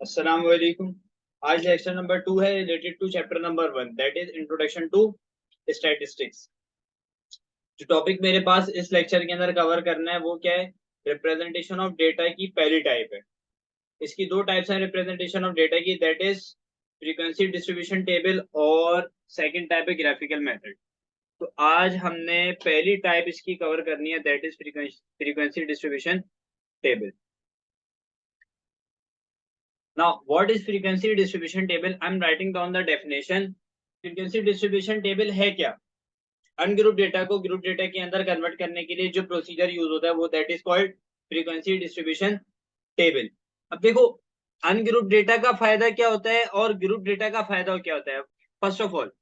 अस्सलाम वालेकुम। आज लेक्चर नंबर 2 है related to chapter number 1 that is introduction to statistics. जो टॉपिक मेरे पास इस लेक्चर के अंदर कवर करना है वो क्या है? रिप्रेजेंटेशन ऑफ डेटा की पहली टाइप है। इसकी दो टाइप्स हैं रिप्रेजेंटेशन ऑफ डेटा की, that is frequency distribution table और सेकंड टाइप है ग्राफिकल मेथड। तो आज हमने पहली टाइप इसकी कवर करनी है, that is frequency distribution table. Now, what is frequency distribution table? I'm writing down the definition. Frequency distribution table है क्या? अनग्रुप डेटा को ग्रुप डेटा के अंदर कन्वर्ट करने के लिए जो प्रोसीजर यूज होता है वो that is called frequency distribution table. अब देखो, अनग्रुप डेटा का फायदा क्या होता है और ग्रुप डेटा का फायदा क्या होता है। First of all,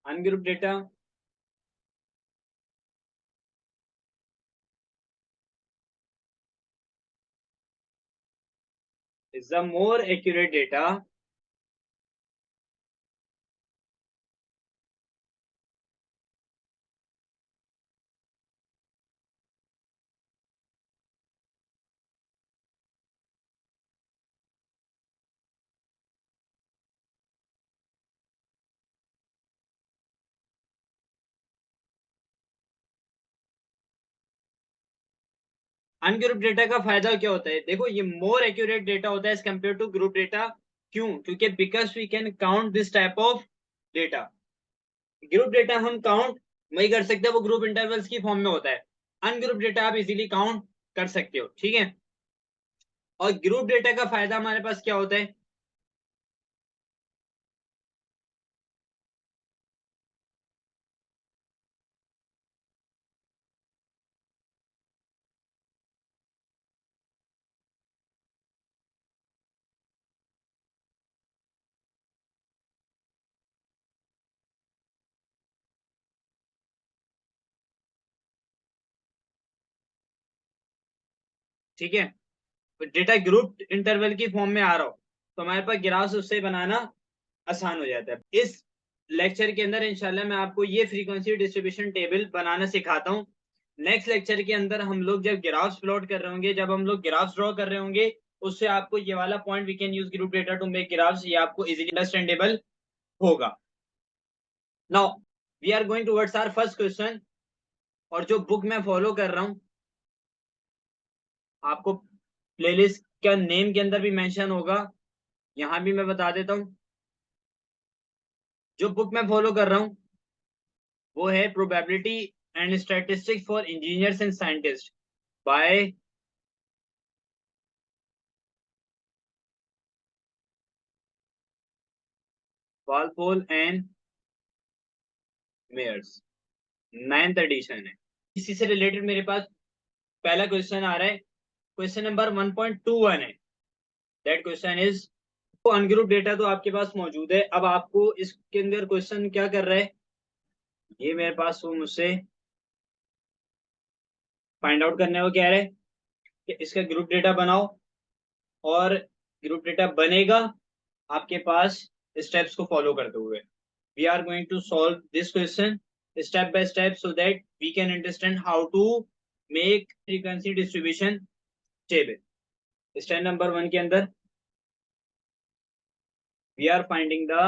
ungroup data is the more accurate data. Ungroup data का फायदा क्या होता है? देखो, ये मोर एक्यूरेट डेटा होता है as compare to group data. क्यों? क्योंकि because we can count this type of data. Group data हम काउंट वही कर सकते हैं, वो ग्रुप इंटरवल्स की फॉर्म में होता है। अनग्रुप डेटा आप इजीली काउंट कर सकते हो, ठीक है। और ग्रुप डेटा का फायदा हमारे पास क्या होता है? ठीक है, डेटा ग्रुप इंटरवल की फॉर्म में आ रहा हो तो हमारे पास ग्राफ्स उससे बनाना आसान हो जाता है। इस लेक्चर के अंदर इंशाल्लाह मैं आपको ये फ्रीक्वेंसी डिस्ट्रीब्यूशन टेबल बनाना सिखाता हूँ। नेक्स्ट लेक्चर के अंदर हम लोग जब ग्राफ्स प्लॉट कर रहे होंगे, जब हम लोग ग्राफ्स ड्रॉ कर रहे होंगे, उससे आपको ये वाला point we can use group data to make graphs, ये आपको इजीली अंडरस्टैंडेबल होगा। Now we are going towards our first question. और जो बुक मैं फॉलो कर रहा हूँ, आपको प्लेलिस्ट का नेम के अंदर भी मेंशन होगा, यहाँ भी मैं बता देता हूँ। जो बुक मैं फॉलो कर रहा हूँ वो है probability and statistics for engineers and scientist by Walpole and Myers. 9th edition है। इसी से रिलेटेड मेरे पास पहला क्वेश्चन आ रहा है। क्वेश्चन नंबर 1.21 है। दैट क्वेश्चन इज, तो अनग्रुप डेटा तो आपके पास मौजूद है, अब आपको इसके अंदर क्वेश्चन क्या कर रहा है, ये मेरे पास वो मुझसे फाइंड आउट करने को कह रहे हैं कि इसका ग्रुप डेटा बनाओ। और ग्रुप डेटा बनेगा आपके पास स्टेप्स को फॉलो करते हुए। We are going to solve this question step by step so that we can understand how to make frequency distribution table. Step number 1 के अंदर we are finding the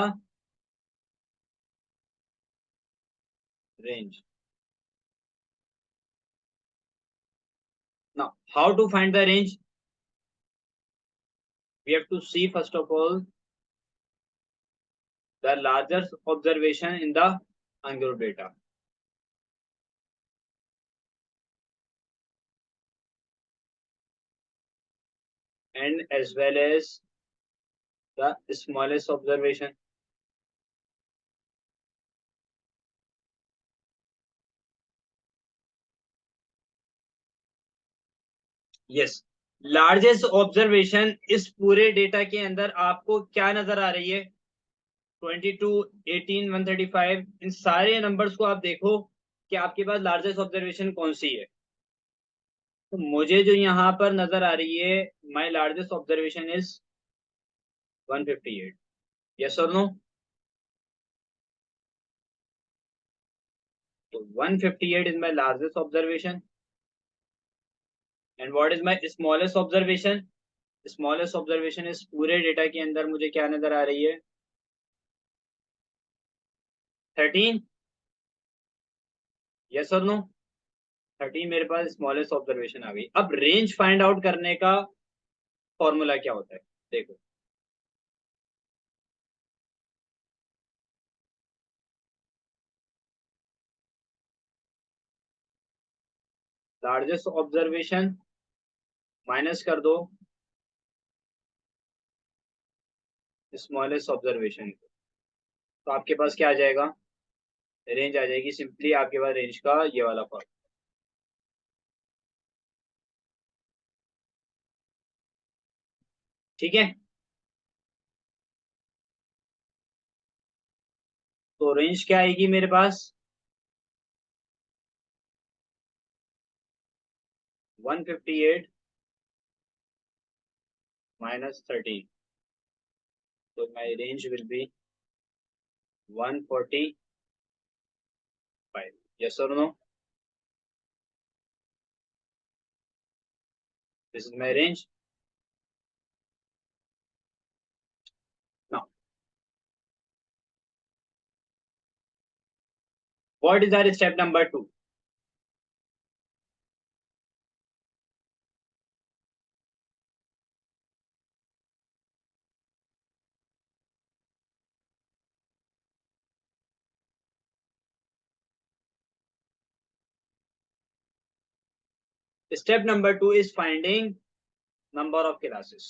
range. Now how to find the range? we have to see first of all the largest observation in the ungroup data and as well as the smallest observation. Yes, largest observation इस पूरे data के अंदर आपको क्या नजर आ रही है? 22, 18, 135, इन सारे नंबर्स को आप देखो कि आपके पास लार्जेस्ट ऑब्जर्वेशन कौन सी है। तो मुझे जो यहाँ पर नजर आ रही है, माई लार्जेस्ट ऑब्जर्वेशन इज 158। यस और नो? तो 158 is my largest observation and what is my smallest observation. Smallest observation इस पूरे डेटा के अंदर मुझे क्या नजर आ रही है, 13। यस और नो, 13 मेरे पास स्मॉलेस्ट ऑब्जर्वेशन आ गई। अब रेंज फाइंड आउट करने का फॉर्मूला क्या होता है, देखो। लार्जेस्ट ऑब्जर्वेशन माइनस कर दो स्मॉलेस्ट ऑब्जर्वेशन, तो आपके पास क्या आ जाएगा, रेंज आ जाएगी। सिंपली आपके पास रेंज का ये वाला फॉर्म, ठीक है। तो रेंज क्या आएगी मेरे पास, 158 माइनस 13, तो my range will be 145। Yes और no, this is my range. Now what is our step number 2। Step number 2 is finding number of classes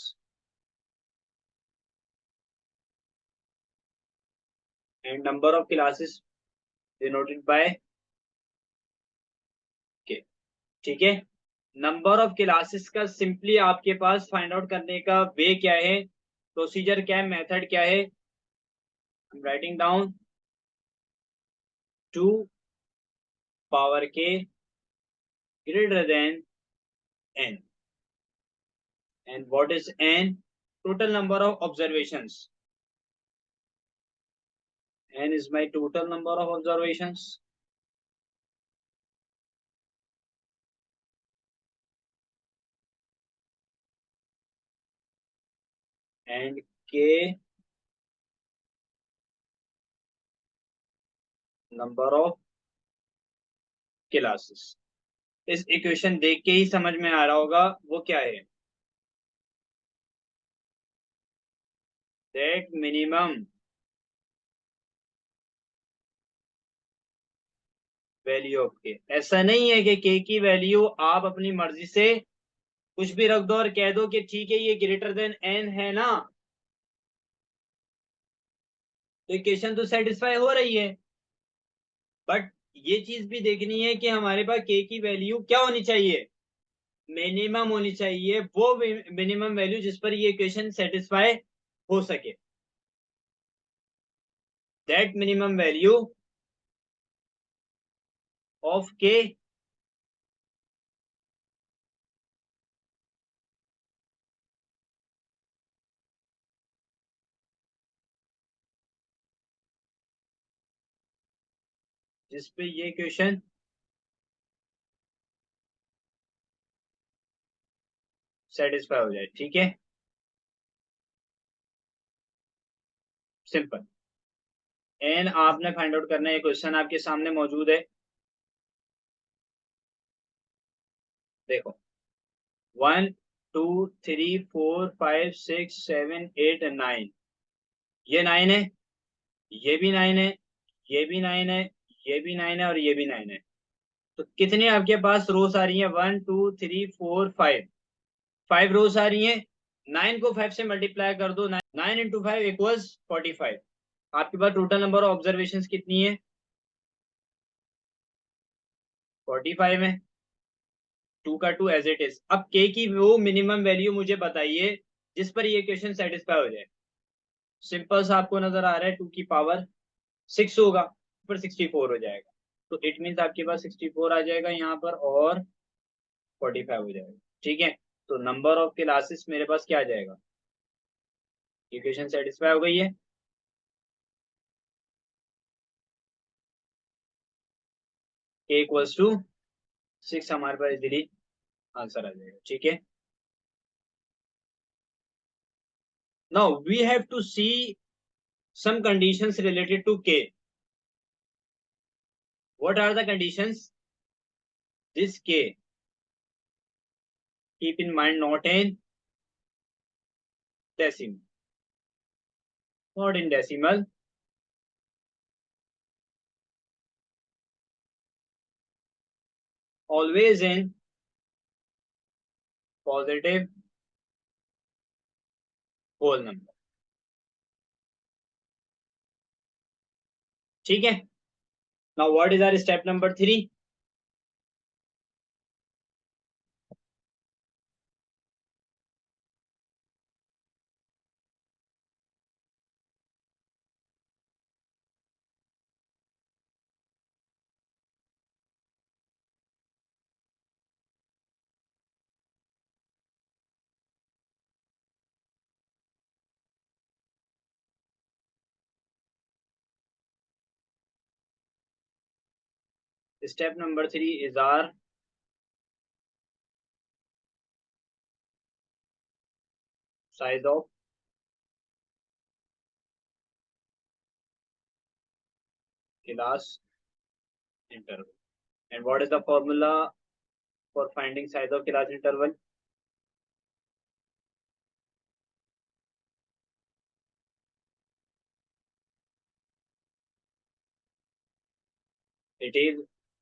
and number of classes denoted by K, ठीक है। Number of classes का simply आपके पास find out करने का वे क्या है, procedure क्या है, मेथड क्या है। I am writing down 2 power के greater than n, and what is n, total number of observations, n is my total number of observations, and k number of classes। इस इक्वेशन देख के ही समझ में आ रहा होगा वो क्या है, that minimum वैल्यू ऑफ के। ऐसा नहीं है कि k की वैल्यू आप अपनी मर्जी से कुछ भी रख दो और कह दो कि ठीक है ये ग्रेटर देन n है ना, तो इक्वेशन तो सेटिस्फाई हो रही है। बट ये चीज भी देखनी है कि हमारे पास k की वैल्यू क्या होनी चाहिए, मिनिमम होनी चाहिए, वो मिनिमम वैल्यू जिस पर ये इक्वेशन सेटिस्फाई हो सके। दैट मिनिमम वैल्यू ऑफ के जिस पे ये इक्वेशन सेटिस्फाई हो जाए, ठीक है। सिंपल। एन आपने फाइंड आउट करना है, क्वेश्चन आपके सामने मौजूद है, देखो। 1 2 3 4 5 6 7 8 9, ये 9 है, ये भी 9 है, ये भी 9 है, ये भी 9 है और ये भी 9 है। तो कितने आपके पास रोज आ रही है, 1 2 3 4 5, 5 रोज आ रही है। 9 को 5 से मल्टीप्लाई कर दो, 9 × 5 = 45। आपके पास टोटल नंबर ऑफ ऑब्जर्वेशन कितनी है, 45 है। 2 का 2 एज इट इज। अब के की वो मिनिमम वैल्यू मुझे बताइए जिस पर ये क्वेश्चन सेटिस्फाई हो जाए। सिंपल सा आपको नजर आ रहा है 2 की पावर 6 होगा, पर 64 हो जाएगा। तो इट मीन आपके पास 64 आ जाएगा यहाँ पर और 45 हो जाएगा, ठीक है। तो नंबर ऑफ क्लासेस मेरे पास क्या आ जाएगा, इक्वेशन सेटिस्फाई हो गई है। के इक्वल्स टू 6 हमारे पास इजीली आंसर आ जाएगा। ठीक है, now we have to see some conditions related to k. What are the conditions? This k, keep in mind, not in decimal, not in decimal, always in positive whole number. ठीक है, now what is our step number 3? Step number 3 is our size of class interval. And what is the formula for finding size of class interval?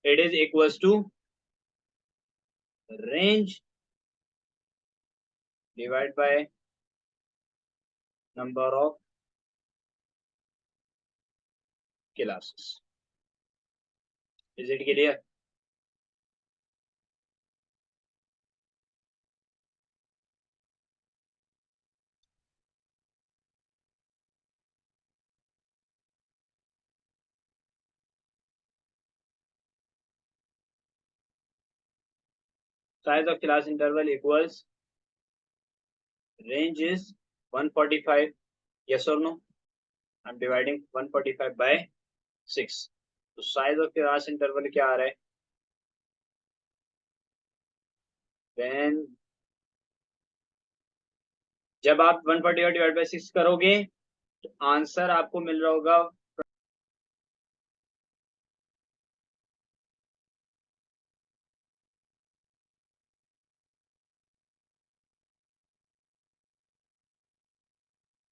It is equals to range divided by number of classes. Is it clear? Size of class interval equals range is 145. Yes or no? I'm dividing 145 by 6. तो size of class interval क्या आ रहा है? Then जब आप 145 divide by 6 करोगे तो answer आपको मिल रहा होगा।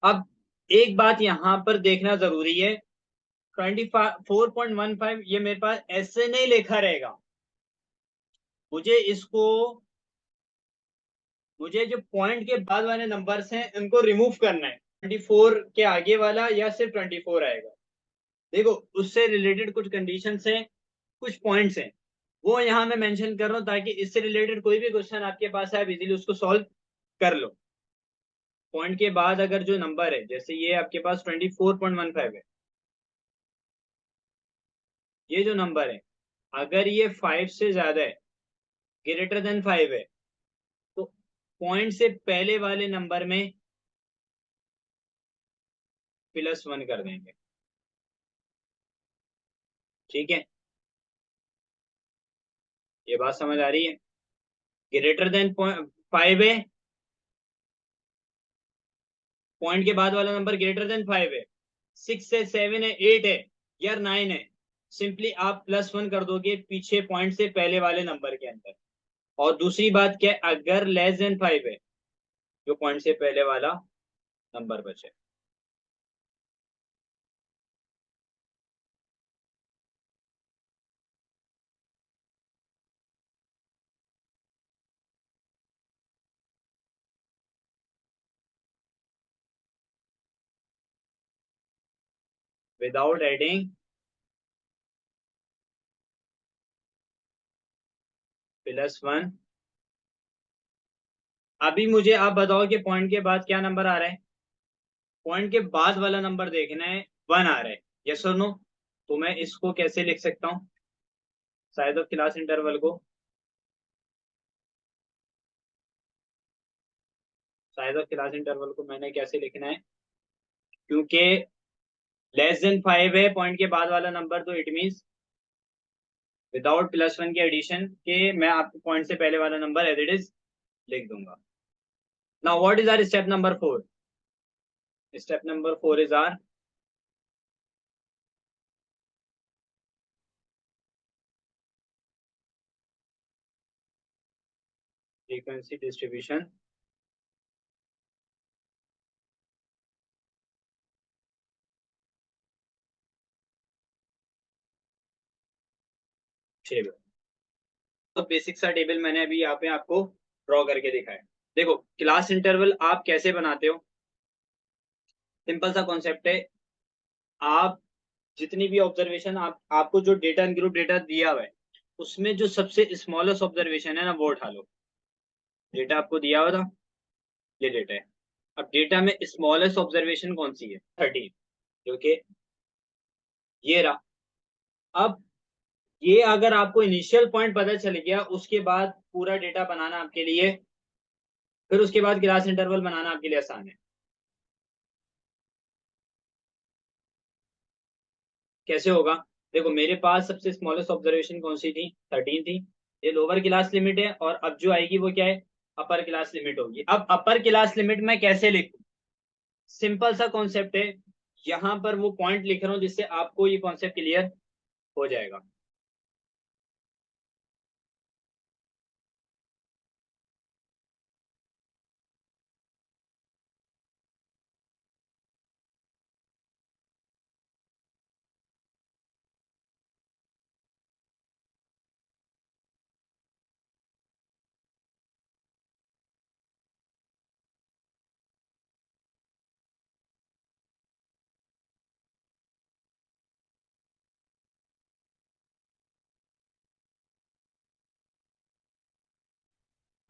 अब एक बात यहां पर देखना जरूरी है, 24.15 ये मेरे पास ऐसे नहीं लिखा रहेगा, मुझे जो पॉइंट के बाद वाले नंबर्स हैं इनको रिमूव करना है। 24 के आगे वाला या सिर्फ 24 आएगा? देखो, उससे रिलेटेड कुछ कंडीशंस हैं, कुछ पॉइंट्स हैं, वो यहाँ मैं मेंशन कर रहा हूँ ताकि इससे रिलेटेड कोई भी क्वेश्चन आपके पास है आप इजीली उसको सॉल्व कर लो। पॉइंट के बाद अगर जो नंबर है, जैसे ये आपके पास 24.15 है, ये जो नंबर है अगर ये 5 से ज्यादा है, ग्रेटर देन 5 है, तो पॉइंट से पहले वाले नंबर में +1 कर देंगे। ठीक है, ये बात समझ आ रही है? ग्रेटर देन 5 है, पॉइंट के बाद वाला नंबर ग्रेटर देन 5 है, 6 है, 7 है, 8 है या 9 है, सिंपली आप +1 कर दोगे पीछे पॉइंट से पहले वाले नंबर के अंदर। और दूसरी बात क्या है, अगर लेस देन 5 है, जो पॉइंट से पहले वाला नंबर बचे। Without adding +1। अभी मुझे आप बताओ कि पॉइंट के बाद क्या नंबर आ रहा है? पॉइंट के बाद वाला नंबर देखना है, 1 आ रहा है। यस और नो? तो मैं इसको कैसे लिख सकता हूँ साइज ऑफ क्लास इंटरवल को? साइज ऑफ क्लास इंटरवल को मैंने कैसे लिखना है, क्योंकि लेस देन 5 है पॉइंट के बाद वाला नंबर, तो इट मीन्स विदाउट +1 के एडिशन के मैं आपको पॉइंट से पहले वाला नंबर एज इट इज लिख दूंगा. Now what is our step number 4? Step number 4 is our frequency distribution table. तो बेसिक सा टेबल मैंने अभी यहाँ पे आपको ड्रॉ करके दिखाया. देखो क्लास इंटरवल आप कैसे बनाते हो. सिंपल सा कॉन्सेप्ट है. आप जितनी भी ऑब्जर्वेशन आपको जो डेटा ग्रुप डेटा दिया हुआ है उसमें जो सबसे स्मॉलेस्ट ऑब्जर्वेशन है ना वो उठा लो. डेटा आपको दिया हुआ था, ये डेटा है. अब डेटा में स्मॉलेस्ट ऑब्जर्वेशन कौन सी है? 13, जो कि ये रहा. अब ये अगर आपको इनिशियल पॉइंट पता चल गया उसके बाद पूरा डेटा बनाना आपके लिए, फिर उसके बाद क्लास इंटरवल बनाना आपके लिए आसान है. कैसे होगा? देखो मेरे पास सबसे स्मॉलेस्ट ऑब्जर्वेशन कौन सी थी? 13 थी. ये लोअर क्लास लिमिट है और अब जो आएगी वो क्या है? अपर क्लास लिमिट होगी. अब अपर क्लास लिमिट मैं कैसे लिखूं? सिंपल सा कॉन्सेप्ट है. यहां पर वो पॉइंट लिख रहा हूं जिससे आपको ये कॉन्सेप्ट क्लियर हो जाएगा.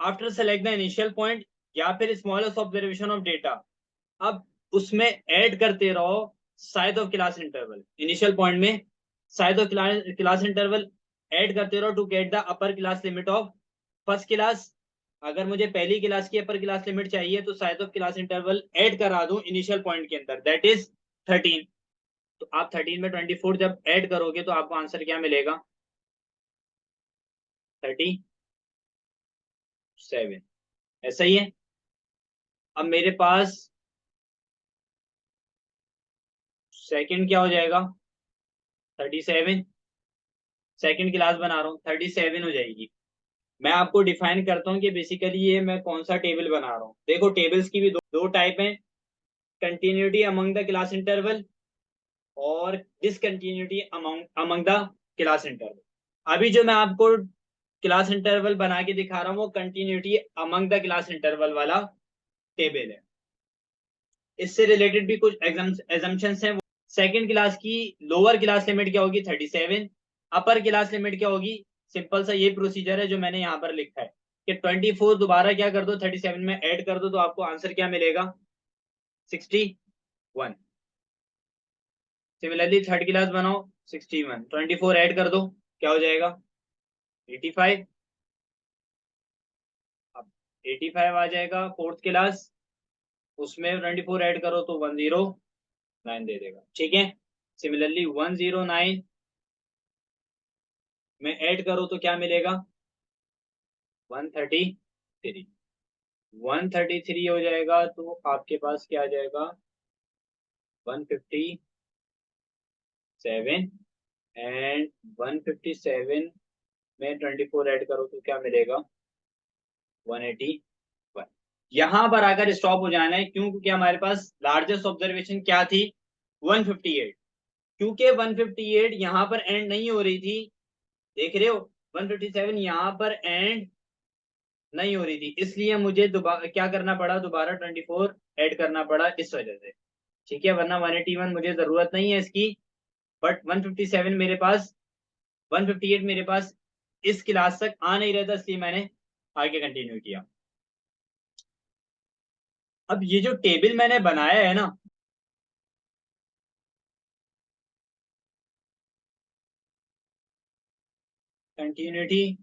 After select the initial point या फिर स्मॉलेस्ट ऑब्जर्वेशन ऑफ डेटा, अब उसमें ऐड करते रहो size of class interval. Initial point में size of class interval add करते रहो to get the upper class limit of first class. अगर मुझे पहली क्लास की अपर क्लास लिमिट चाहिए तो size of class interval add करा दूं इनिशियल पॉइंट के अंदर, दैट इज 13. तो आप 13 में 24 जब ऐड करोगे तो आपको आंसर क्या मिलेगा? 37. ऐसा ही है. अब मेरे पास सेकंड क्या हो जाएगा? 37. सेकंड क्लास बना रहा हूँ, 37 हो जाएगी. मैं आपको डिफाइन करता हूँ कि बेसिकली ये मैं कौन सा टेबल बना रहा हूँ. देखो टेबल्स की भी दो टाइप हैं. Continuity among the class interval और discontinuity among among the class interval. अभी जो मैं आपको क्लास इंटरवल बना के दिखा रहा हूँ वो continuity among the class interval वाला टेबल है. इससे रिलेटेड भी कुछ एग्जाम्पशंस हैं. सेकंड क्लास की लोअर क्लास लिमिट क्या होगी? 37. अपर क्लास लिमिट क्या होगी? सिंपल सा ये प्रोसीजर है जो मैंने यहाँ पर लिखा है कि 24 दोबारा क्या कर दो 37 में ऐड कर दो तो आपको आंसर क्या मिलेगा? 61. सिमिलरली थर्ड क्लास बनाओ, 61. 24 ऐड कर दो, क्या हो जाएगा? 85. अब 85 आ जाएगा. फोर्थ क्लास, उसमें 24 ऐड करो तो 109 दे देगा. ठीक है. सिमिलरली 109 में ऐड करो तो क्या मिलेगा? 133. 133 हो जाएगा तो आपके पास क्या आ जाएगा? 157. एंड 157 में 24 ऐड करो तो क्या मिलेगा? 181. यहां पर आकर स्टॉप हो जाना है. क्यों? क्योंकि हमारे पास लार्जेस्ट ऑब्जर्वेशन क्या थी? 158. क्योंकि 158 यहां पर एंड नहीं हो रही थी. देख रहे हो? 157 यहां पर एंड नहीं हो रही थी, इसलिए मुझे दोबारा क्या करना पड़ा? दोबारा 24 ऐड करना पड़ा इस वजह से. ठीक है. वरना 181 मुझे जरूरत नहीं है इसकी. बट 157 मेरे पास, 158 मेरे पास इस क्लास तक आ नहीं रहा था, इसलिए मैंने आगे कंटिन्यू किया. अब ये जो टेबल मैंने बनाया है ना, continuity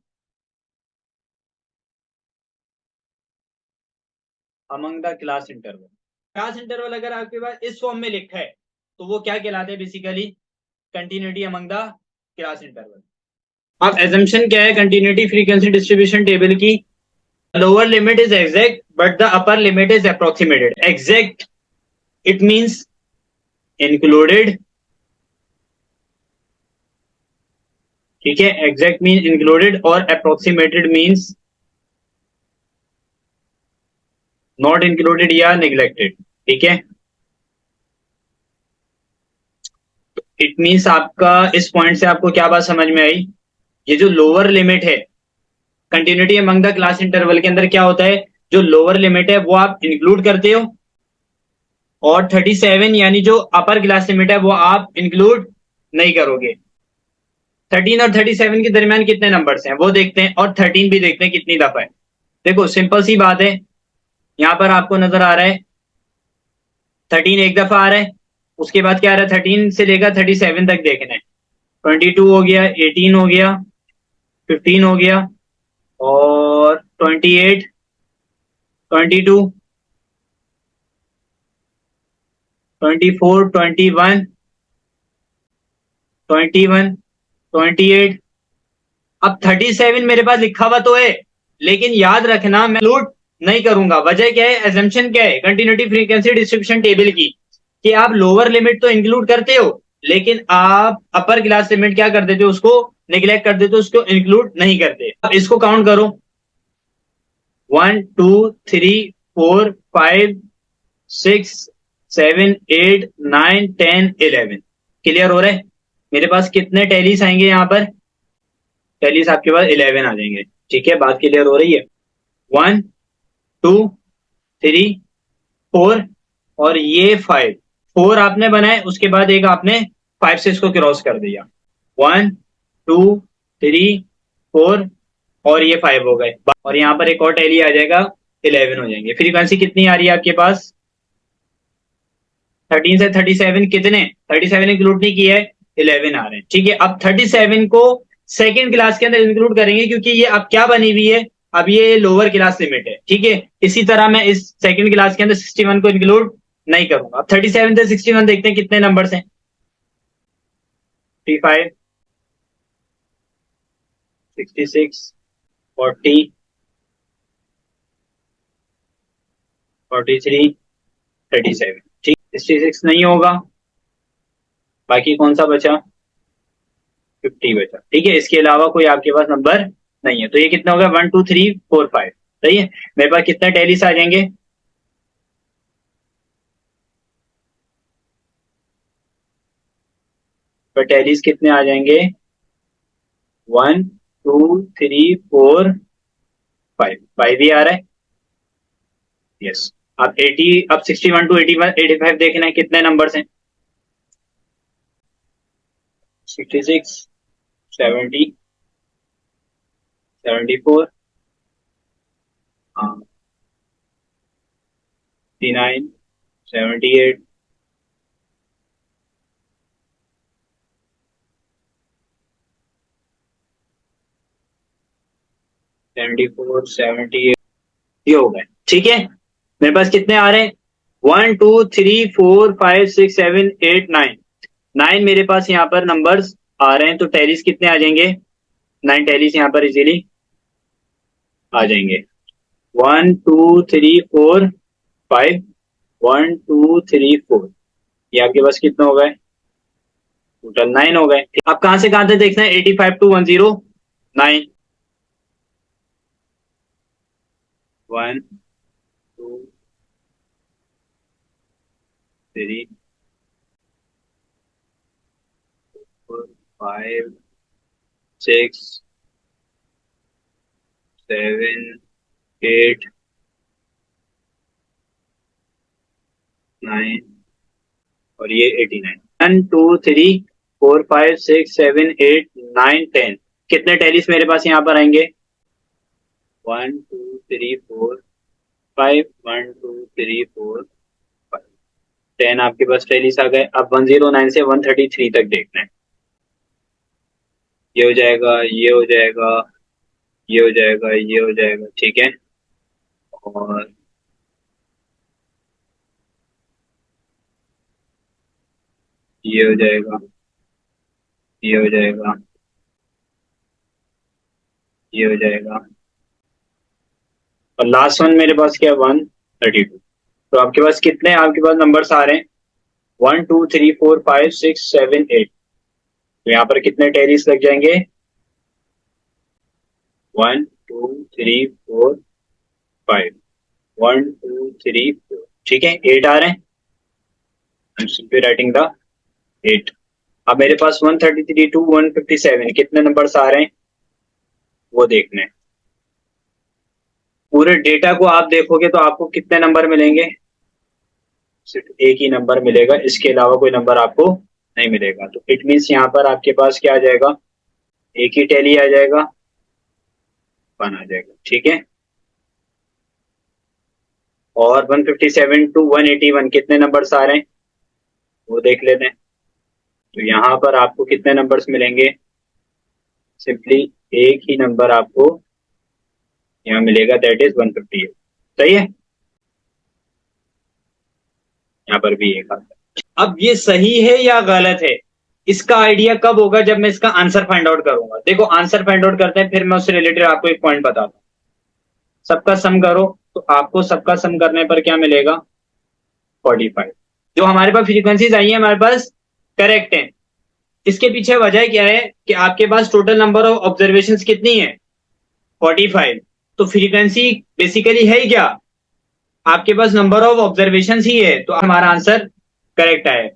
among the class interval. Class interval अगर आपके पास इस फॉर्म में लिखा है तो वो क्या कहलाते हैं? Basically continuity among the class interval. अब एजम्पशन क्या है कंटिन्यूटी फ्रीक्वेंसी डिस्ट्रीब्यूशन टेबल की? Lower limit is exact but the upper limit is approximated. Exact it means included. ठीक है, एग्जैक्ट मीन इंक्लूडेड और अप्रोक्सीमेटेड मींस नॉट इंक्लूडेड या neglected. ठीक है, इट मींस आपका इस पॉइंट से आपको क्या बात समझ में आई? ये जो लोअर लिमिट है continuity among the class interval के अंदर क्या होता है, जो लोअर लिमिट है वो आप इंक्लूड करते हो, और 37 यानी जो अपर क्लास लिमिट है वो आप इंक्लूड नहीं करोगे. 13 और 37 के दरमियान कितने नंबर्स हैं वो देखते हैं, और 13 भी देखते हैं कितनी दफा है. देखो सिंपल सी बात है, यहां पर आपको नजर आ रहा है 13 एक दफा आ रहा है. उसके बाद क्या आ रहा है, 13 से लेकर 37 तक देखना है. 22 हो गया, 18 हो गया, 15 हो गया, और 28, 22, 24, 21, 21, 28. अब 37 मेरे पास लिखा हुआ तो है, लेकिन याद रखना मैं इंक्लूड नहीं करूंगा. वजह क्या है, एजम्पशन क्या है कंटिन्यूटी फ्रीक्वेंसी डिस्ट्रीब्यूशन टेबल की, कि आप लोअर लिमिट तो इंक्लूड करते हो लेकिन आप अपर क्लास लिमिट क्या कर देते हो, उसको निग्लेक्ट कर देते हो, उसको इंक्लूड नहीं करते. अब इसको काउंट करो, 1, 2, 3, 4, 5, 6, 7, 8, 9, 10, 11. क्लियर हो रहा है? मेरे पास कितने टैलीस आएंगे यहाँ पर? टैलीस आपके पास 11 आ जाएंगे. ठीक है, बात क्लियर हो रही है? 1, 2, 3, 4 और ये 5. 4 आपने बनाए, उसके बाद एक आपने 5 से इसको क्रॉस कर दिया. 1, 2, 3, 4 और ये 5 हो गए, और यहाँ पर एक और टैली आ जाएगा, 11 हो जाएंगे. फ्रीक्वेंसी कितनी आ रही है आपके पास? 13 से 37 कितने, 37 इंक्लूड नहीं किया है, 11 आ रहे हैं. ठीक है, अब 37 को सेकेंड क्लास के अंदर इंक्लूड करेंगे क्योंकि ये अब क्या बनी हुई है, अब ये लोअर क्लास लिमिट है. ठीक है, इसी तरह मैं इस सेकेंड क्लास के अंदर 61 को इंक्लूड नहीं करूंगा. अब 37 से 61 देखते हैं कितने नंबर्स हैं. 55, 66, 40, 43, 37. ठीक, 66 नहीं होगा. बाकी कौन सा बचा? 50 बचा. ठीक है, इसके अलावा कोई आपके पास नंबर नहीं है. तो ये कितना होगा, 1, 2, 3, 4, 5. सही है. मेरे पास कितने टैलीस आ जाएंगे? पर टैलीस कितने आ जाएंगे? 1, 2, 3, 4, 5. 5 ही आ रहा है. यस. अब 80, अब 61 to 81, 85 देखना है कितने नंबर हैं. 66, 70, 74, हाँ, 59, 78, 74, 78. ये हो गए. ठीक है, मेरे पास कितने आ रहे हैं? 1, 2, 3, 4, 5, 6, 7, 8, 9. 9 मेरे पास यहाँ पर नंबर्स आ रहे हैं, तो टैलीस कितने आ जाएंगे? 9 टैलीस यहाँ पर इजीली आ जाएंगे. 1, 2, 3, 4, 5. 1, 2, 3, 4. ये आपके पास कितने हो गए? टोटल 9 हो गए. अब कहां से कहां तक देखना है? 85 to 109. 1, 2, 3, 4, 5, 6, 7, 8, 9 और ये 89. 1, 2, 3, 4, 5, 6, 7, 8, 9, 10. कितने टेलिस मेरे पास यहाँ पर आएंगे? 1, 2, 3, 4, 5. 1, 2, 3, 4, 5. 10 आपके पास टेलिस आ गए. अब 109 से 133 तक देखना है. ये हो जाएगा, ये हो जाएगा, ये हो जाएगा, ये हो जाएगा. ठीक है, और ये हो जाएगा, ये हो जाएगा, ये हो जाएगा। और लास्ट वन मेरे पास क्या है, 132। तो आपके पास कितने आपके पास नंबर्स आ रहे हैं, 1 2 3 4 5 6 7 8। तो यहाँ पर कितने टेरीज लग जाएंगे, 1 2 3 4 5, 1 2 3 4, ठीक है, 8 आ रहे हैं। I am simply writing the 8। अब मेरे पास 133 to 157 कितने नंबर्स आ रहे हैं वो देखने हैं। पूरे डेटा को आप देखोगे तो आपको कितने नंबर मिलेंगे, सिर्फ एक ही नंबर मिलेगा, इसके अलावा कोई नंबर आपको नहीं मिलेगा। तो इट मीन्स यहाँ पर आपके पास क्या आ जाएगा, एक ही टैली आ जाएगा, 1 आ जाएगा, ठीक है। और 157 to 181 कितने नंबर्स आ रहे हैं वो देख लेते हैं। तो यहाँ पर आपको कितने नंबर्स मिलेंगे, सिंपली एक ही नंबर आपको यहाँ मिलेगा, दैट इज 158। सही है, यहाँ पर भी एक आता है। अब ये सही है या गलत है, इसका आइडिया कब होगा, जब मैं इसका आंसर फाइंड आउट करूंगा। देखो आंसर फाइंड आउट करते हैं, फिर मैं उससे रिलेटेड आपको एक पॉइंट बताता हूँ। सबका सम करो, तो आपको सबका सम करने पर क्या मिलेगा, 45। जो हमारे पास फ्रीक्वेंसीज आई है हमारे पास करेक्ट है। इसके पीछे वजह क्या है कि आपके पास टोटल नंबर ऑफ ऑब्जर्वेशन कितनी है, 45। तो फ्रीक्वेंसी बेसिकली है ही क्या, आपके पास नंबर ऑफ ऑब्जर्वेशन ही है, तो हमारा आंसर करेक्ट आए।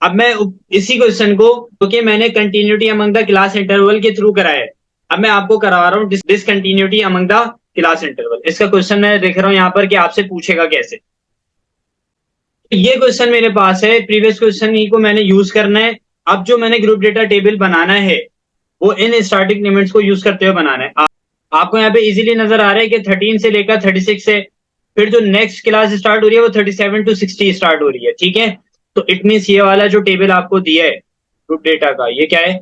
अब मैं इसी क्वेश्चन को, क्योंकि मैंने continuity among the class interval के थ्रू करा है, अब मैं आपको करवा रहा हूँ discontinuity among the class interval. इसका क्वेश्चन मैं देख रहा हूँ यहाँ पर कि आपसे पूछेगा कैसे। तो ये क्वेश्चन मेरे पास है, प्रीवियस क्वेश्चन ही को मैंने यूज करना है। अब जो मैंने ग्रुप डेटा टेबल बनाना है वो इन स्टैटिक लिमिट्स को यूज करते हुए बनाना है। आपको यहाँ पे इजीली नजर आ रहा है कि 13 से लेकर 36 से, फिर जो नेक्स्ट क्लास स्टार्ट हो रही है वो 37 to 60 स्टार्ट हो रही है, ठीक है। तो इट मीन्स ये वाला जो टेबल आपको दिया है ग्रुप डेटा का, ये क्या है,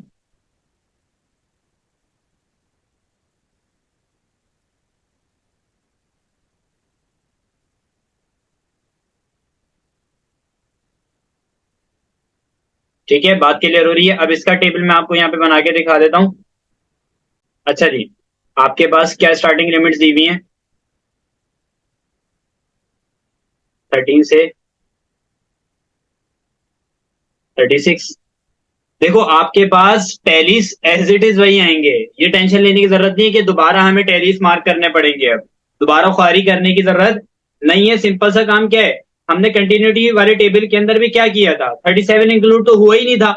ठीक है। बात क्लियर हो रही है। अब इसका टेबल मैं आपको यहाँ पे बना के दिखा देता हूँ। अच्छा जी, आपके पास क्या स्टार्टिंग लिमिट्स दी हुई हैं, 13 से 36। देखो आपके पास टैलीस एज इट इज वही आएंगे, ये टेंशन लेने की जरूरत नहीं है कि दोबारा हमें टैलीस मार्क करने पड़ेंगे। अब दोबारा ख्वारी करने की जरूरत नहीं है। सिंपल सा काम क्या है, हमने कंटिन्यूटी वाले टेबल के अंदर भी क्या किया था, 37 इंक्लूड तो हुआ ही नहीं था।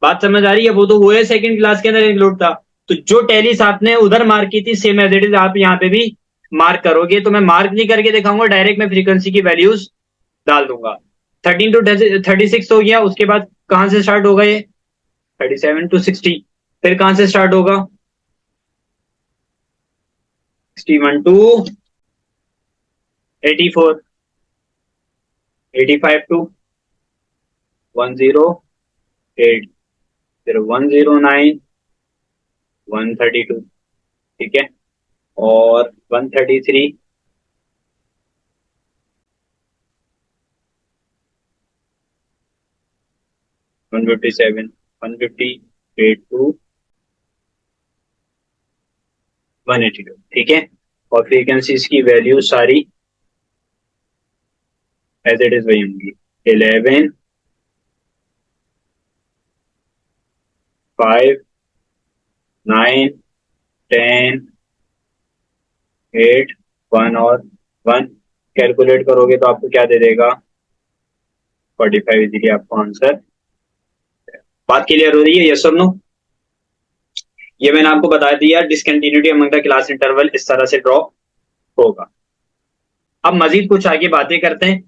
बात समझ आ रही है, वो तो हुए सेकंड क्लास के अंदर इंक्लूड था। तो जो टैलीस आपने उधर मार्क की थी सेम एज इट इज आप यहाँ पे भी मार्क करोगे। तो मैं मार्क नहीं करके दिखाऊंगा, डायरेक्ट मैं फ्रीक्वेंसी की वैल्यूज डाल दूंगा। 13 to 36 हो गया, उसके बाद कहाँ से स्टार्ट होगा ये, 37 to 60। फिर कहां से स्टार्ट होगा, 61 to 84, 85 to 108, फिर 109, 132, ठीक है। और 133, 157, 158 to 182, ठीक है। और फ्रीक्वेंसीज की वैल्यू सारी एज इट इज वही होंगी, 11, 5, 9, 10, 8, 1 और 1। कैलकुलेट करोगे तो आपको क्या दे देगा, 45 इजीली आपको आंसर। बात क्लियर हो रही है, यस और नो। ये मैंने आपको बता दिया, discontinuity among the class interval इस तरह से ड्रॉ होगा। अब मजीद कुछ आगे बातें करते हैं,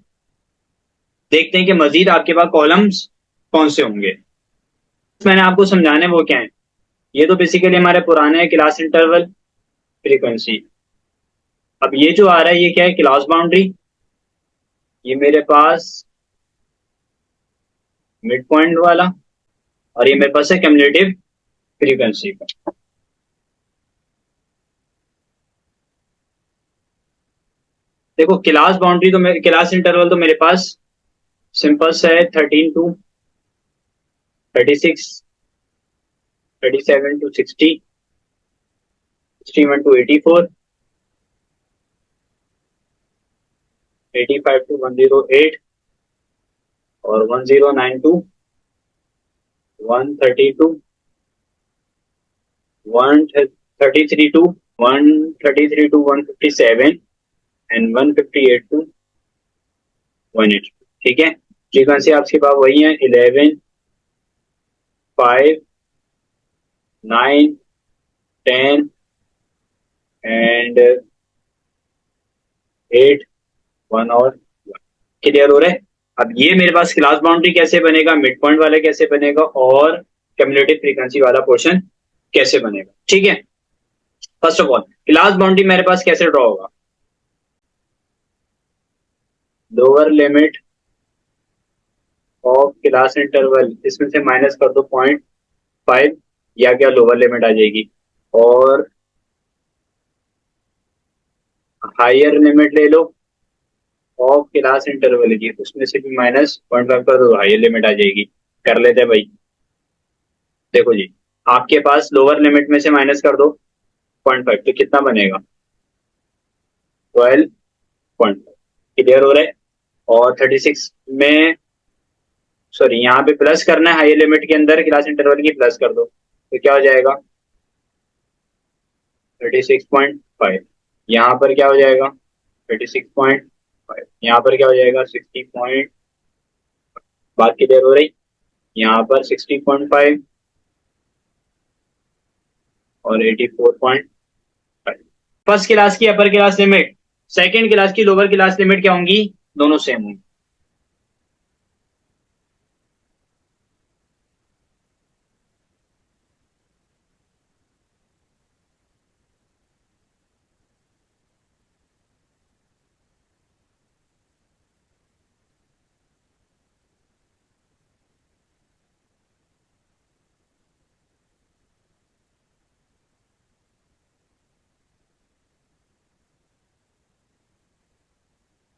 देखते हैं कि मजीद आपके पास कॉलम्स कौन से होंगे। मैंने आपको समझाने वो क्या है, ये तो बेसिकली हमारे पुराने क्लास इंटरवल फ्रीक्वेंसी। अब ये जो आ रहा है ये क्या है, क्लास बाउंड्री। ये मेरे पास मिड पॉइंट वाला, और ये मेरे पास है कम्युलेटिव फ्रीक्वेंसी का। देखो क्लास बाउंड्री तो मेरे क्लास इंटरवल तो मेरे पास सिंपल सा है, 13 to 36, 37 to 60, 61 to 84, 85 to 108 और 1092, 132, 133 to 133 to 157 एंड 158 टू 180। ठीक है, फ्रीक्वेंसी आपके पास वही है 11, 5, 9, 10 एंड 8, 1 और 1। क्लियर हो रहा है? अब ये मेरे पास क्लास बाउंड्री कैसे बनेगा, मिड पॉइंट वाला कैसे बनेगा और क्यूमुलेटिव फ्रीक्वेंसी वाला पोर्शन कैसे बनेगा। ठीक है, first of all class boundary मेरे पास कैसे ड्रॉ होगा, lower limit of class interval, इसमें से माइनस कर दो 0.5 या क्या लोअर लिमिट आ जाएगी, और हायर लिमिट ले लो ऑफ क्लास इंटरवल की, उसमें से भी माइनस 0.5 कर दो, हायर लिमिट आ जाएगी। कर लेते हैं भाई। देखो जी, आपके पास लोअर लिमिट में से माइनस कर दो 0.5 तो कितना बनेगा, 12.5। क्लियर हो रहा है? और 36 में, सॉरी यहाँ पे प्लस करना है, हायर लिमिट के अंदर क्लास इंटरवल की प्लस कर दो तो क्या हो जाएगा 36.5। यहाँ पर क्या हो जाएगा 36.5, यहाँ पर क्या हो जाएगा 60 पॉइंट, बात क्लियर हो रही, यहाँ पर 60.5 और 84.5। फर्स्ट क्लास की अपर क्लास लिमिट, सेकंड क्लास की लोअर क्लास लिमिट क्या होंगी, दोनों सेम होंगी।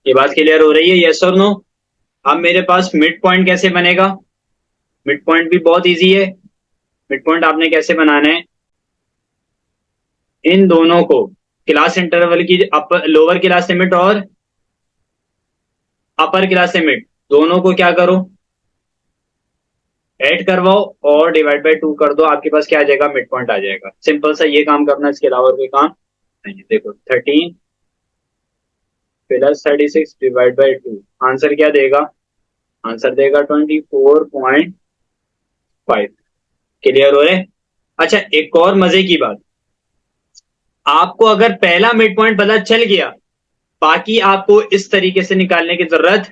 ये बात क्लियर हो रही है, यस और नो? अब मेरे पास मिड पॉइंट कैसे बनेगा, मिड पॉइंट भी बहुत इजी है। मिड पॉइंट आपने कैसे बनाना है, इन दोनों को क्लास इंटरवल की अपर लोअर क्लास लिमिट और अपर क्लास लिमिट दोनों को क्या करो, ऐड करवाओ और डिवाइड बाय 2 कर दो, आपके पास क्या आ जाएगा, मिड पॉइंट आ जाएगा। सिंपल सा ये काम करना, इसके अलावा कोई काम नहीं। देखो 13 प्लस 36 डिवाइड बाय 2, आंसर क्या देगा, आंसर देगा 24.5। क्लियर हो रहे? अच्छा, एक और मजे की बात, आपको अगर पहला मिड पॉइंट पता चल गया, बाकी आपको इस तरीके से निकालने की जरूरत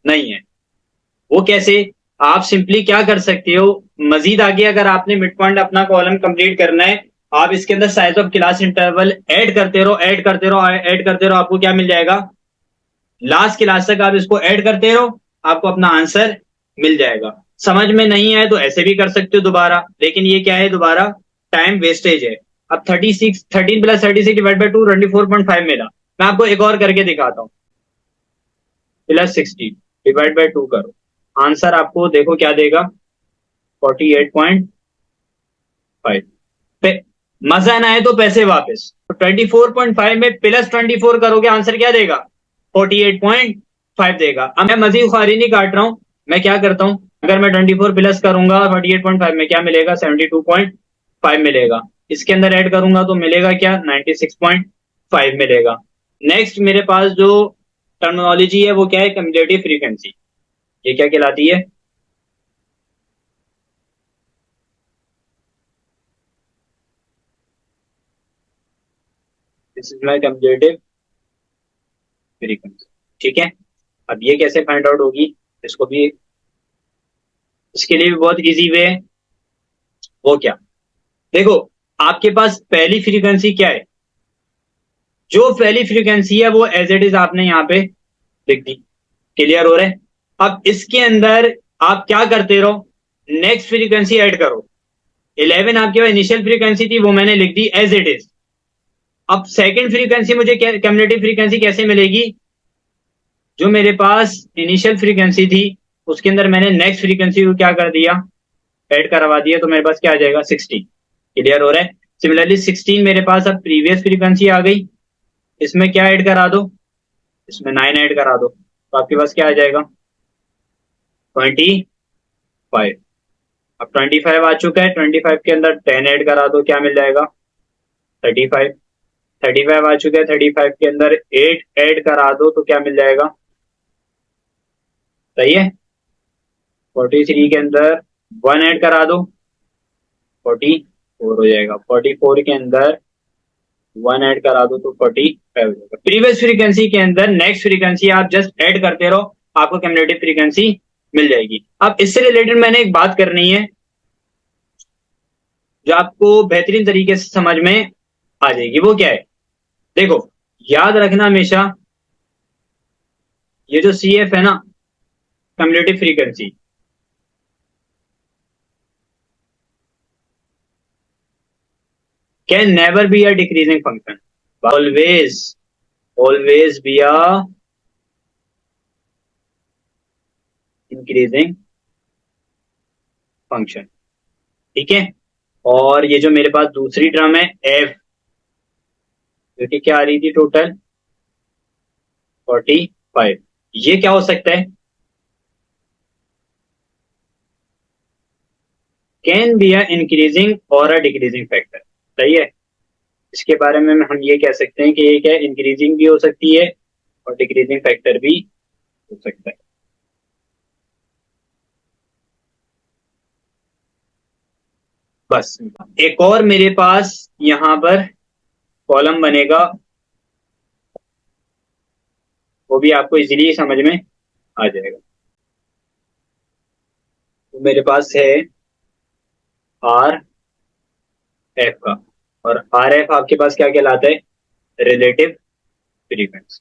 नहीं है। वो कैसे, आप सिंपली क्या कर सकते हो, मजीद आगे अगर आपने मिड पॉइंट अपना कॉलम कंप्लीट करना है, आप इसके अंदर size of class interval add करते रहो, ऐड करते रहो, ऐड करते रहो, आपको क्या मिल जाएगा, लास्ट क्लास तक आप इसको ऐड करते रहो, आपको अपना आंसर मिल जाएगा। समझ में नहीं आए तो ऐसे भी कर सकते हो दोबारा, लेकिन ये क्या है, दोबारा टाइम वेस्टेज है। अब 36 13 प्लस 36 डिवाइड बाई 2 24.5 मिला। मैं आपको एक और करके दिखाता हूँ, प्लस 60 डिवाइड बाई 2 करो, आंसर आपको देखो क्या देगा 48.5। मजा ना आए तो पैसे वापस। तो 24.5 में प्लस 24 करोगे, आंसर क्या देगा 48.5 देगा। अब मैं मजीद ख्वारी नहीं काट रहा हूं, मैं क्या करता हूं, अगर मैं 24 प्लस करूंगा 48.5 में क्या मिलेगा 72.5 मिलेगा, इसके अंदर ऐड करूंगा तो मिलेगा क्या 96.5 मिलेगा। नेक्स्ट मेरे पास जो टर्मिनोलॉजी है वो क्या है, कम्युलेटिव फ्रीक्वेंसी। ये क्या कहलाती है, this is my cumulative frequency. ठीक है, अब ये कैसे फाइंड आउट होगी, इसको भी, इसके लिए भी बहुत इजी वे है। वो क्या, देखो आपके पास पहली फ्रीक्वेंसी क्या है, जो पहली फ्रीक्वेंसी है वो एज इट इज आपने यहाँ पे लिख दी। क्लियर हो रहा है? अब इसके अंदर आप क्या करते रहो, नेक्स्ट फ्रीक्वेंसी ऐड करो। 11 आपके पास इनिशियल फ्रीक्वेंसी थी, वो मैंने लिख दी एज इट इज। अब सेकंड फ्रीक्वेंसी मुझे कम्युलेटिव फ्रीक्वेंसी कैसे मिलेगी, जो मेरे पास इनिशियल फ्रीक्वेंसी थी उसके अंदर मैंने नेक्स्ट फ्रीक्वेंसी को क्या कर दिया, ऐड करवा दिया, तो मेरे पास क्या आ जाएगा 60। क्लियर हो रहा है? सिमिलरली 16 मेरे पास अब प्रीवियस फ्रीक्वेंसी आ गई, इसमें क्या ऐड करा दो, इसमें 9 ऐड करा दो, तो आपके पास क्या आ जाएगा 25। अब 25 आ चुका है, 25 के अंदर 10 ऐड करा दो, क्या मिल जाएगा 35। 35 आ चुका है, 35 के अंदर 8 ऐड करा दो तो क्या मिल जाएगा, सही है। 43 के अंदर 1 ऐड करा दो, 44 हो जाएगा। 44 के अंदर 1 ऐड करा दो तो 45 हो जाएगा। प्रीवियस फ्रीक्वेंसी के अंदर नेक्स्ट फ्रीक्वेंसी आप जस्ट ऐड करते रहो, आपको क्यूमुलेटिव फ्रीक्वेंसी मिल जाएगी। अब इससे रिलेटेड मैंने एक बात करनी है जो आपको बेहतरीन तरीके से समझ में आ जाएगी, वो क्या है, देखो याद रखना हमेशा, ये जो सी एफ है ना, cumulative frequency, can never be a decreasing function, always always be a increasing function, ठीक है। और ये जो मेरे पास दूसरी टर्म है एफ, जो कि क्या आ रही थी टोटल 45, ये क्या हो सकता है, कैन बी अ इंक्रीजिंग और अ डिक्रीजिंग फैक्टर, सही है। इसके बारे में हम ये कह सकते हैं कि ये क्या इंक्रीजिंग भी हो सकती है और डिक्रीजिंग फैक्टर भी हो सकता है। बस एक और मेरे पास यहां पर कॉलम बनेगा, वो भी आपको इजीली समझ में आ जाएगा। तो मेरे पास है आर एफ का, और आर एफ आपके पास क्या कहलाता है, रिलेटिव फ्रीक्वेंसी।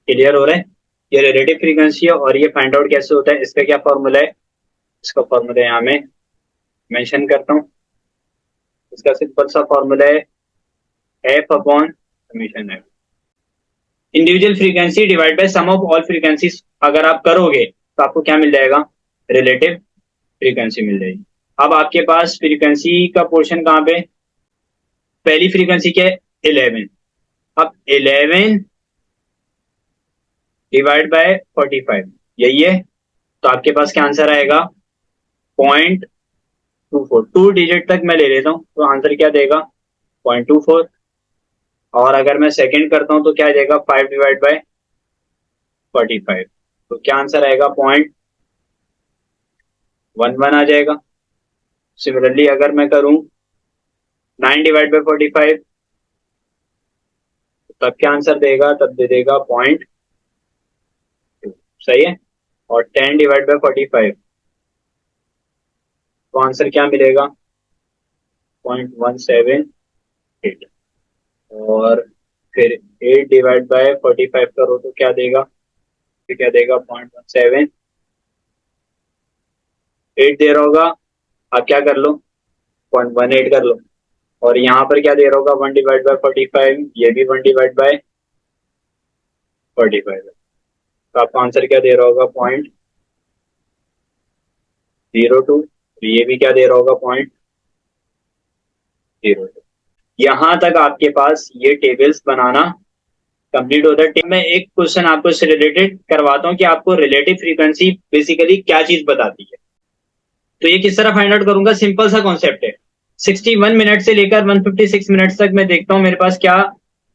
क्लियर हो रहा है, ये रिलेटिव फ्रीक्वेंसी है, और ये फाइंड आउट कैसे होता है, इसका क्या फॉर्मूला है, इसका फॉर्मूला यहाँ में मेंशन करता हूँ। इसका सिंपल सा फॉर्मूला है F upon summation F, individual frequency divide by sum of all frequencies, अगर आप करोगे तो आपको क्या मिल जाएगा, रिलेटिव फ्रीक्वेंसी मिल जाएगी। अब आपके पास फ्रीक्वेंसी का पोर्शन कहाँ पे, पहली फ्रीक्वेंसी क्या है 11, अब 11 डिवाइड बाय 45, यही है। तो आपके पास क्या आंसर आएगा 0.24, 2 डिजिट तक मैं ले लेता हूँ तो आंसर क्या देगा 0.24, और अगर मैं सेकंड करता हूँ तो क्या आ जाएगा 5/45, तो क्या आंसर आएगा 0.11 आ जाएगा। सिमिलरली अगर मैं करूँ 9/45, तब क्या आंसर देगा, तब दे देगा 0.2, सही है। और 10/45, तो आंसर क्या मिलेगा 0.178, और फिर 8/45 करो तो क्या देगा, तो क्या देगा 0.178 दे रहा होगा। आप क्या कर लो 0.18 कर लो, और यहाँ पर क्या दे रहा होगा 1/45, ये भी 1/45, तो आपका आंसर क्या दे रहा होगा 0.02, ये भी क्या दे रहा होगा 0.02। यहाँ तक आपके पास ये टेबल्स बनाना कंप्लीट होता है। मैं एक क्वेश्चन आपको इससे रिलेटेड करवाता हूँ कि आपको रिलेटिव फ्रीक्वेंसी बेसिकली क्या चीज बताती है। तो ये किस तरह फाइंड आउट करूंगा, सिंपल सा कॉन्सेप्ट है, 61 मिनट से लेकर 156 मिनट तक मैं देखता हूँ मेरे पास क्या,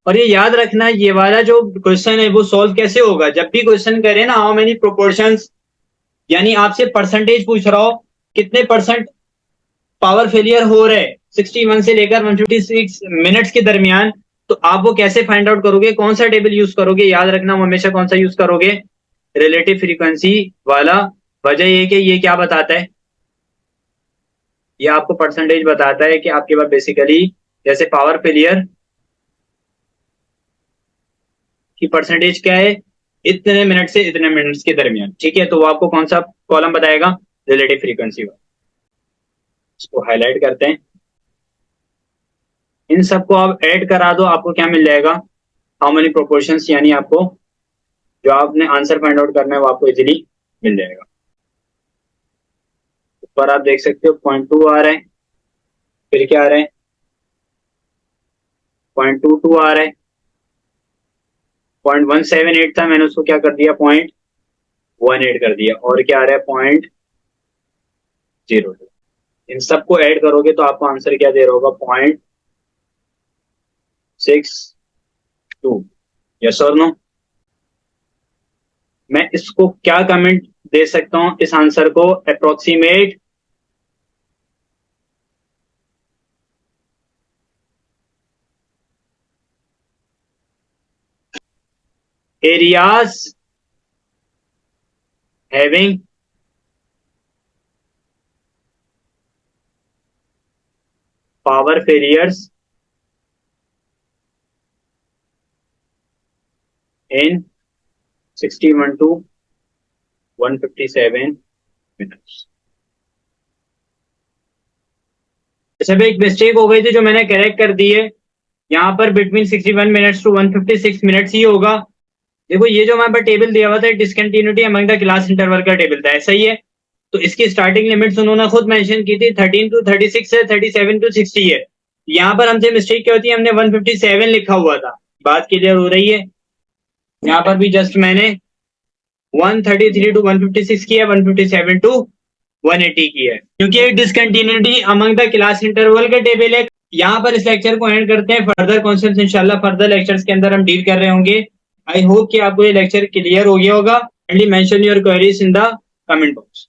और ये याद रखना ये वाला जो क्वेश्चन है वो सॉल्व कैसे होगा, जब भी क्वेश्चन करे ना हाउ मेनी प्रोपोर्शंस, यानी आपसे परसेंटेज पूछ रहा हो कितने परसेंट पावर फेलियर हो रहे 61 से लेकर 156 मिनट्स के दरमियान, तो आप वो कैसे फाइंड आउट करोगे, कौन सा टेबल यूज करोगे, याद रखना वो हमेशा कौन सा यूज करोगे, रिलेटिव फ्रीक्वेंसी वाला। वजह ये कि ये क्या बताता है, ये आपको परसेंटेज बताता है कि आपके पास बेसिकली जैसे पावर फेलियर की परसेंटेज क्या है, इतने मिनट से इतने मिनट्स के दरमियान, ठीक है। तो वो आपको कौन सा कॉलम बताएगा, रिलेटिव फ्रीक्वेंसी वाला। इसको हाईलाइट करते हैं, इन सबको आप ऐड करा दो, आपको क्या मिल जाएगा, हाउ मेनी प्रोपोर्शंस, यानी आपको जो आपने आंसर फाइंड आउट करना है वो आपको इजीली मिल जाएगा। ऊपर आप देख सकते हो 0.2 आ रहा है, फिर क्या आ रहा है 0.22 आ रहा है, 0.178 था, मैंने उसको क्या कर दिया 0.18 कर दिया, और क्या आ रहा है 0.02। इन सबको ऐड करोगे तो आपको आंसर क्या दे रहा होगा 0.62। यस और नो? मैं इसको क्या कमेंट दे सकता हूं इस आंसर को? Approximate areas having power failures in 61 to 157 minutes। सब एक मिस्टेक हो गई थी जो मैंने करेक्ट कर दी है। यहाँ पर बिटवीन 61 मिनट्स टू 156 मिनट्स ही होगा। देखो ये जो हमारे पास टेबल दिया हुआ था discontinuity among the class interval का टेबल था, ऐसा ही है। तो इसकी स्टार्टिंग लिमिट्स उन्होंने खुद मेंशन की थी 13 टू 36 है, 37 टू 60 है। यहाँ पर हमसे मिस्टेक क्या होती है, हमने 157 लिखा हुआ था। बात क्लियर हो रही है? यहाँ पर भी जस्ट मैंने 133 टू 156 किया, 157 टू 180 की है, क्योंकि discontinuity among the class interval का टेबल है। यहाँ पर इस लेक्चर को एंड करते हैं। फर्दर कॉन्सेप्ट्स इंशाल्लाह फर्दर लेक्चर्स के अंदर हम डील कर रहे होंगे। आई होप कि आपको ये लेक्चर क्लियर हो गया होगा। Kindly mention your queries in the comment box.